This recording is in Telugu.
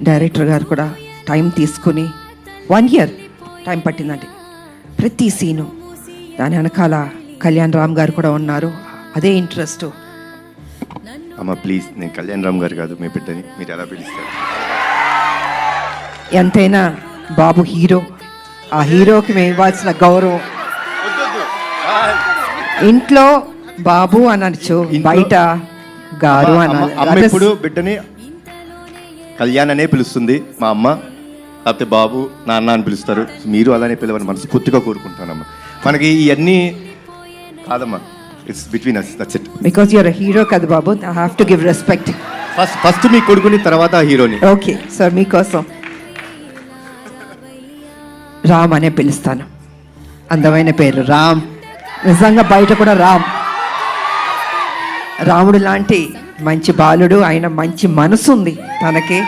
డైరెక్టర్ గారు కూడా టైం తీసుకుని 1 year టైం పట్టిందండి ప్రతి సీను. దాని వెనకాల కళ్యాణ్ రామ్ గారు కూడా ఉన్నారు, అదే ఇంట్రెస్ట్. అమ్మ ప్లీజ్, నేను కళ్యాణ్ రామ్ గారు కాదు, మీ బిడ్డని మీరు ఎలా పిలుస్తారు? ఎంతైనా బాబు హీరో, ఆ హీరోకి మేము ఇవ్వాల్సిన గౌరవం. ఇంట్లో బాబు అనొచ్చు, బయట గారు అమ్మ ఇప్పుడు బిడ్డని కళ్యాణ్ అనే పిలుస్తుంది మా అమ్మ, లేకపోతే బాబు నాన్న అని పిలుస్తారు. మీరు అలానే పిలవని మనస్ఫూర్తిగా కోరుకుంటానమ్మా. మనకి ఇవన్నీ కాదమ్మా, it's between us, that's it. Because you're hero కదా బాబు, I have to give respect. First మీ కొడుకుని, తర్వాత హీరోని. ఓకే సార్, మీకోసం రామ్ అనే పిలుస్తాను. అందమైన పేరు రామ్, నిజంగా బయట కూడా రాముడు లాంటి మంచి బాలుడు, ఆయన మంచి మనసు ఉంది తనకి.